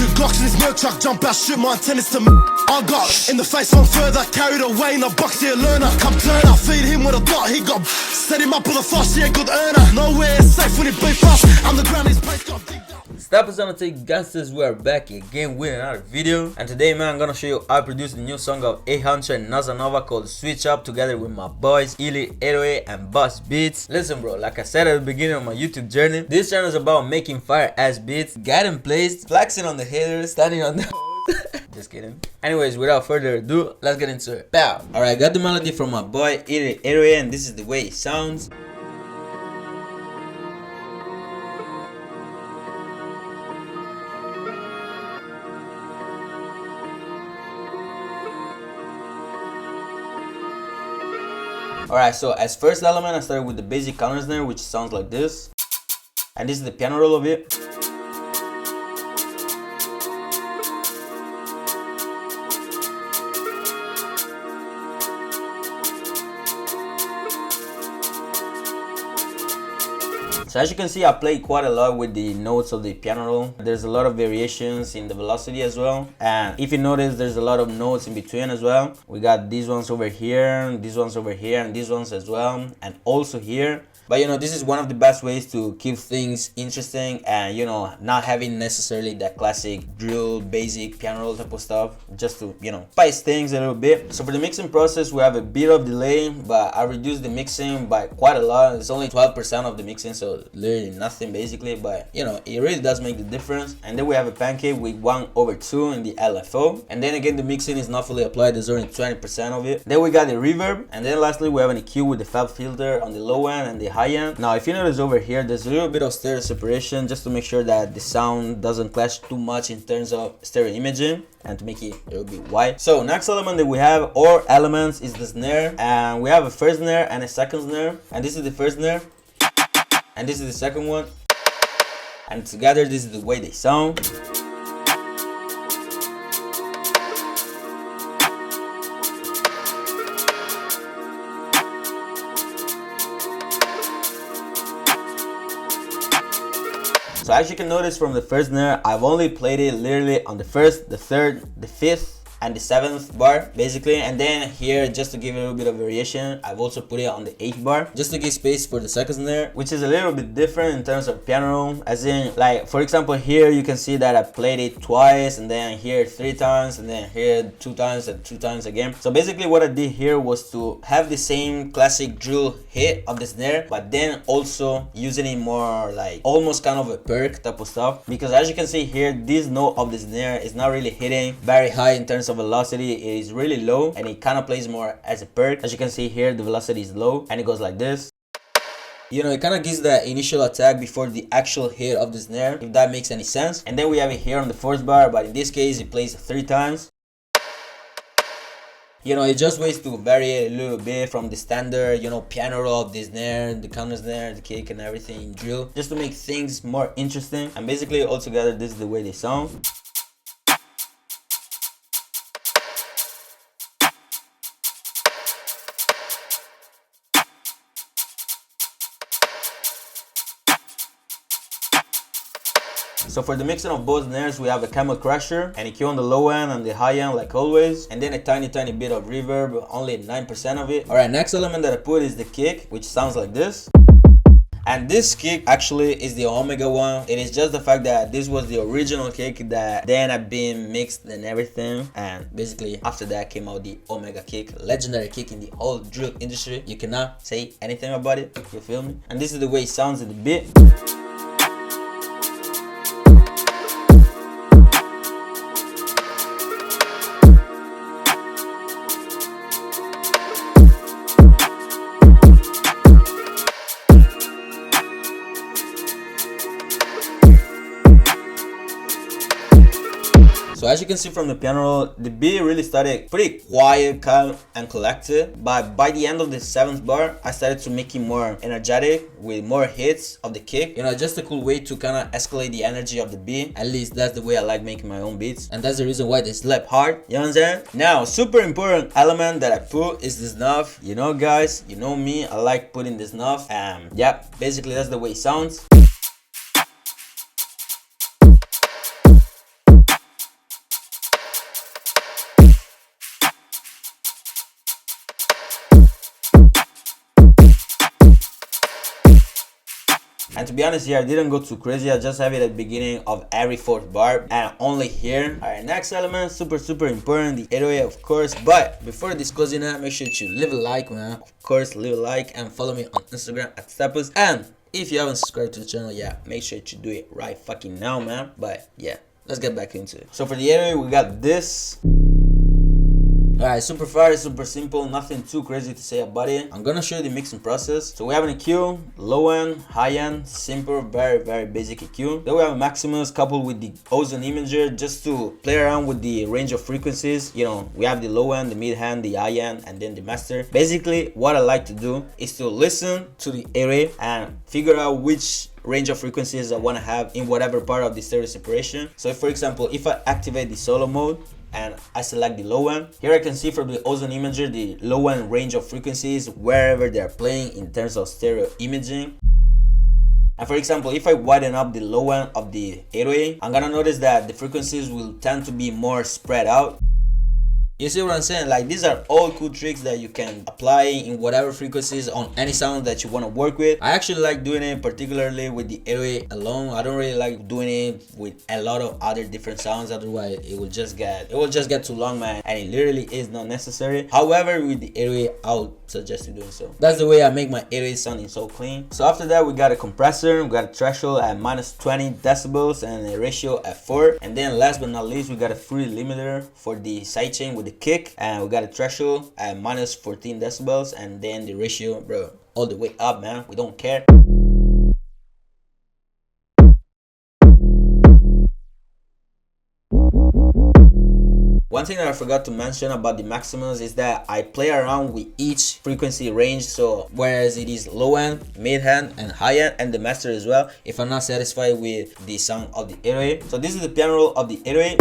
Two Glocks in his milk truck, jump out, shoot my antennas to I got in the face one further, carried away in a box here, learner. Come turn up, feed him with a dot, he got set him up with a flush, he a good earner. Nowhere safe when he beef us, underground his place got deep down. Stop us on take gangsters, we are back again with another video, and today man I'm gonna show you how I produced the new song of Huncho and Nova called Switch Up together with my boys Elite 808 and Boss Beats. Listen bro, like I said at the beginning of my YouTube journey, this channel is about making fire ass beats, getting placed, flexing on the haters, standing on the just kidding. Anyways, without further ado, let's get into it. Bow. Alright, got the melody from my boy Elite 808 and this is the way it sounds. Alright, so as first element I started with the basic counter snare, which sounds like this, and this is the piano roll of it. So as you can see, I played quite a lot with the notes of the piano roll. There's a lot of variations in the velocity as well, and if you notice, there's a lot of notes in between as well. We got these ones over here, these ones over here, and these ones as well, and also here. But you know, this is one of the best ways to keep things interesting and, you know, not having necessarily that classic drill, basic piano roll type of stuff, just to, you know, spice things a little bit. So for the mixing process, we have a bit of delay, but I reduced the mixing by quite a lot. It's only 12% of the mixing, so literally nothing basically, but you know, it really does make the difference. And then we have a pancake with 1/2 in the LFO. And then again, the mixing is not fully applied, there's only 20% of it. Then we got the reverb, and then lastly we have an EQ with the fab filter on the low end and the high end. Now if you notice over here, there's a little bit of stereo separation just to make sure that the sound doesn't clash too much in terms of stereo imaging and to make it a little bit wide. So next element that we have, or elements, is the snare, and we have a first snare and a second snare, and this is the first snare and this is the second one, and together this is the way they sound. So as you can notice from the first snare, I've only played it literally on the first, the third, the fifth, and the 7th bar basically, and then here, just to give it a little bit of variation, I've also put it on the 8th bar just to give space for the second snare, which is a little bit different in terms of piano roll. As in, like for example, here you can see that I played it twice, and then here 3 times, and then here 2 times and 2 times again. So basically what I did here was to have the same classic drill hit of the snare, but then also using it more like almost kind of a perk type of stuff, because as you can see here, this note of the snare is not really hitting very high in terms of velocity. It is really low, and it kind of plays more as a perk. As you can see here, the velocity is low and it goes like this. You know, it kind of gives the initial attack before the actual hit of the snare, if that makes any sense. And then we have it here on the 4th bar, but in this case it plays 3 times. You know, it just ways to vary a little bit from the standard, you know, piano roll of the snare, the counter snare, the kick and everything in drill, just to make things more interesting. And basically altogether, this is the way they sound. So for the mixing of both snares, we have a camel crusher, an EQ on the low end and the high end like always, and then a tiny bit of reverb, only 9% of it. Alright, next element that I put is the kick, which sounds like this. And this kick actually is the Omega one. It is just the fact that this was the original kick that then had been mixed and everything, and basically after that came out the Omega kick, legendary kick in the whole drill industry. You cannot say anything about it, you feel me? And this is the way it sounds in the beat. So as you can see from the piano roll, the beat really started pretty quiet, calm and collected, but by the end of the 7th bar, I started to make it more energetic with more hits of the kick. You know, just a cool way to kind of escalate the energy of the beat. At least that's the way I like making my own beats, and that's the reason why they slap hard. You know what I'm saying? Now, super important element that I put is the snuff. You know guys, you know me, I like putting the snuff, and yeah, basically that's the way it sounds. to be honest here, I didn't go too crazy. I just have it at the beginning of every fourth bar and only here. Alright, next element, super important, the 808 of course. But before discussing that, make sure to leave a like, man. Of course, leave a like and follow me on Instagram at Steppers. And if you haven't subscribed to the channel yet, make sure to do it right fucking now, man. But yeah, let's get back into it. So for the 808, we got this. Alright, super fire, super simple, nothing too crazy to say about it. I'm gonna show you the mixing process. So we have an EQ, low end, high end, simple, very basic EQ. Then we have a Maximus coupled with the ozone imager just to play around with the range of frequencies. You know, we have the low end, the mid end, the high end, and then the master. Basically, what I like to do is to listen to the array and figure out which range of frequencies I want to have in whatever part of the stereo separation. So if, for example, if I activate the solo mode and I select the low end, here I can see from the ozone imager the low end range of frequencies wherever they're playing in terms of stereo imaging. And for example, if I widen up the low end of the 808, I'm gonna notice that the frequencies will tend to be more spread out. You see what I'm saying? Like, these are all cool tricks that you can apply in whatever frequencies on any sound that you want to work with. I actually like doing it particularly with the 808 alone. I don't really like doing it with a lot of other different sounds, otherwise it will just get too long, man, and it literally is not necessary. However, with the 808, I would suggest you doing so. That's the way I make my 808 sounding so clean. So after that, we got a compressor, we got a threshold at -20 decibels and a ratio at 4. And then last but not least, we got a free limiter for the sidechain with the kick, and we got a threshold at -14 decibels, and then the ratio, bro, all the way up, man. We don't care. One thing that I forgot to mention about the Maximus is that I play around with each frequency range. So whereas it is low end, mid end, and high end, and the master as well, if I'm not satisfied with the sound of the 808. So this is the piano roll of the 808.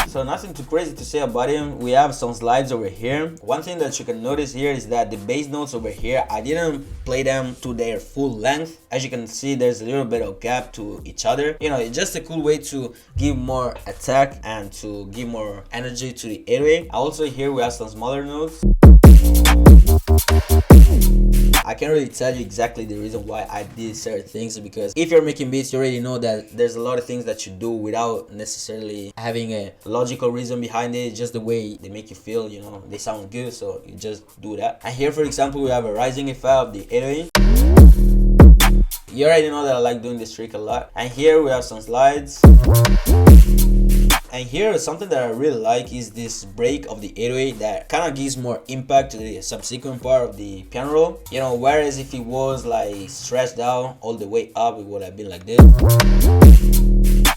So nothing too crazy to say about him. We have some slides over here. One thing that you can notice here is that the bass notes over here, I didn't play them to their full length. As you can see, there's a little bit of gap to each other. You know, it's just a cool way to give more attack and to give more energy to the 808. Also here we have some smaller notes. I can't really tell you exactly the reason why I did certain things, because if you're making beats, you already know that there's a lot of things that you do without necessarily having a logical reason behind it. Just the way they make you feel, you know, they sound good, so you just do that. And here, for example, we have a rising effect of the 808. You already know that I like doing this trick a lot. And here we have some slides. And here, something that I really like is this break of the 808 that kind of gives more impact to the subsequent part of the piano roll. You know, whereas if it was like stretched out all the way up, it would have been like this.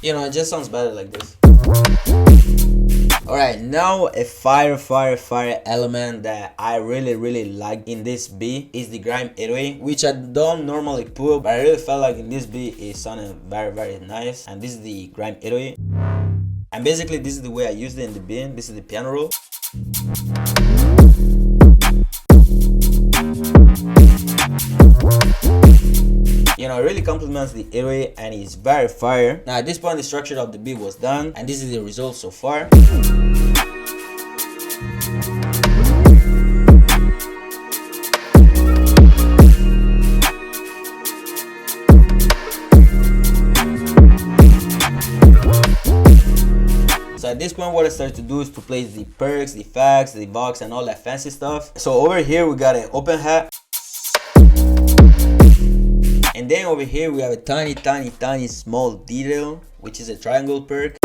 You know, it just sounds better like this. Alright, now a fire element that I really like in this beat is the grime 808, which I don't normally put, but I really felt like in this beat it sounded very nice. And this is the grime 808. And basically this is the way I used it in the beat. This is the piano roll. You know, it really complements the 808 and it's very fire. Now at this point the structure of the beat was done, and this is the result so far. So at this point what I started to do is to place the perks, the effects, the box, and all that fancy stuff. So over here we got an open hat. And then over here we have a tiny small detail, which is a triangle perk.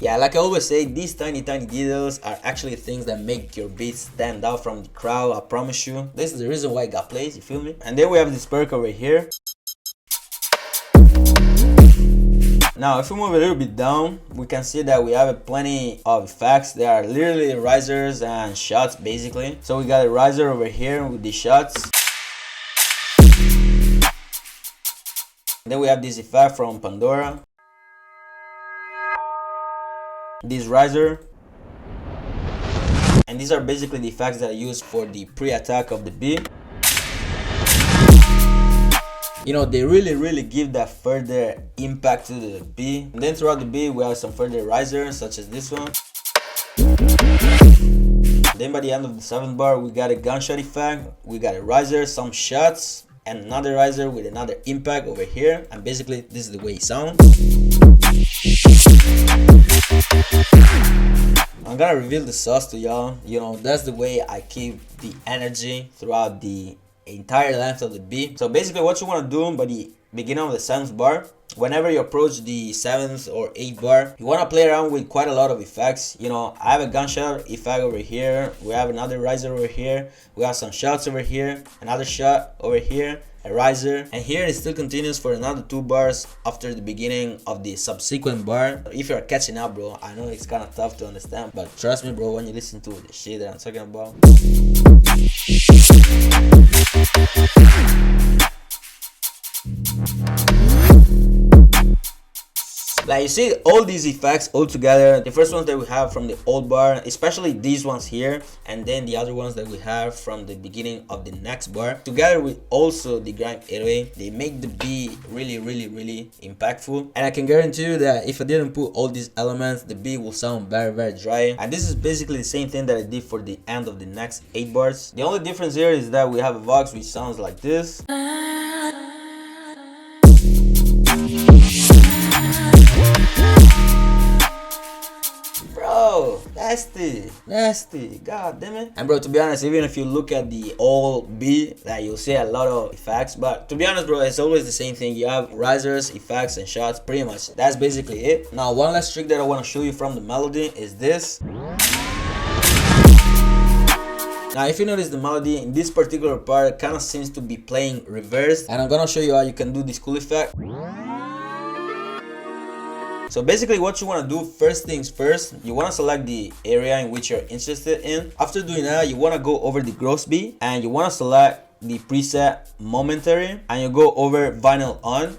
Yeah, like I always say, these tiny details are actually things that make your beats stand out from the crowd, I promise you. This is the reason why it got plays, you feel me? And then we have this perk over here. Now if we move a little bit down, we can see that we have plenty of effects. They are literally risers and shots basically. So we got a riser over here with the shots. Then we have this effect from Pandora. This riser. And these are basically the effects that I use for the pre-attack of the beat. you know, they really give that further impact to the beat. And then throughout the beat we have some further risers such as this one. Then by the end of the 7th bar we got a gunshot effect, we got a riser, some shots, and another riser with another impact over here. And basically this is the way it sounds. I'm gonna reveal the sauce to y'all. You know, that's the way I keep the energy throughout the entire length of the beat. So basically what you want to do by the beginning of the 7th bar, whenever you approach the 7th or 8th bar, you want to play around with quite a lot of effects. You know, I have a gunshot effect over here, we have another riser over here, we have some shots over here, another shot over here, a riser, and here it still continues for another 2 bars after the beginning of the subsequent bar. If you're catching up, bro, I know it's kind of tough to understand, but trust me, bro, when you listen to the shit that I'm talking about. Like you see all these effects all together, the first ones that we have from the old bar, especially these ones here, and then the other ones that we have from the beginning of the next bar, together with also the grind 808, they make the beat really impactful. And I can guarantee you that if I didn't put all these elements, the beat will sound very dry. And this is basically the same thing that I did for the end of the next 8 bars. The only difference here is that we have a Vox which sounds like this. Bro, nasty, god damn it. And bro, to be honest, even if you look at the old beat, like you'll see a lot of effects, but to be honest, bro, it's always the same thing. You have risers, effects, and shots. Pretty much that's basically it. Now one last trick that I want to show you from the melody is this. Now if you notice, the melody in this particular part kind of seems to be playing reversed, and I'm gonna show you how you can do this cool effect. So basically what you want to do, first things first, you want to select the area in which you're interested in. After doing that, you want to go over the gross beat and you want to select the preset momentary and you go over vinyl on.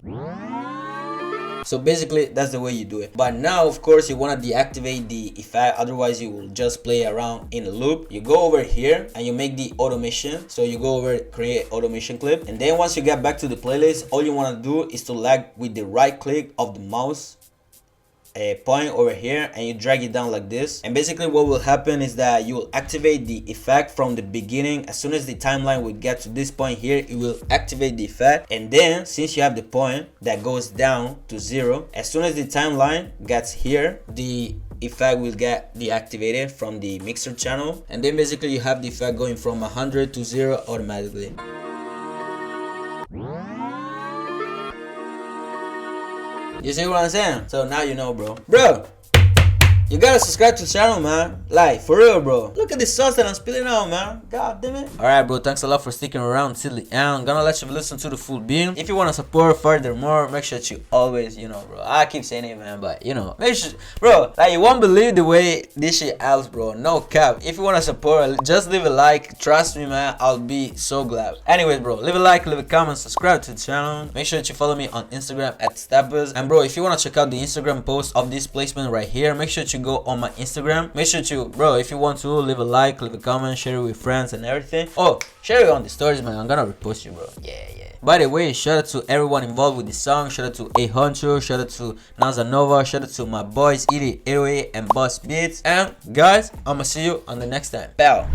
So basically that's the way you do it. But now of course you want to deactivate the effect, otherwise you will just play around in a loop. You go over here and you make the automation. So you go over create automation clip, and then once you get back to the playlist, all you want to do is to lag with the right click of the mouse a point over here and you drag it down like this. And basically what will happen is that you will activate the effect from the beginning. As soon as the timeline will get to this point here, it will activate the effect, and then since you have the point that goes down to 0, as soon as the timeline gets here, the effect will get deactivated from the mixer channel, and then basically you have the effect going from 100 to 0 automatically. You see what I'm saying? So now you know, bro. You gotta subscribe to the channel, man. Like, for real, bro. Look at the sauce that I'm spilling out, man. God damn it. Alright, bro. Thanks a lot for sticking around till the end. I'm gonna let you listen to the full beat. If you wanna support furthermore, make sure that you always, you know, bro. I keep saying it, man, but, you know, make sure, bro. Like, you won't believe the way this shit acts, bro. No cap. If you wanna support, just leave a like. Trust me, man. I'll be so glad. Anyways, bro, leave a like, leave a comment, subscribe to the channel. Make sure that you follow me on Instagram at Steppers. And, bro, if you wanna check out the Instagram post of this placement right here, make sure that you go on my Instagram. Make sure to, bro, if you want to, leave a like, leave a comment, share it with friends and everything. Oh, share it on the stories, man. I'm gonna repost you, bro. Yeah. By the way, shout out to everyone involved with the song. Shout out to Huncho, shout out to Nazanova, shout out to my boys Edie, 808 and Boss Beats. And guys, I'ma see you on the next time. Bow.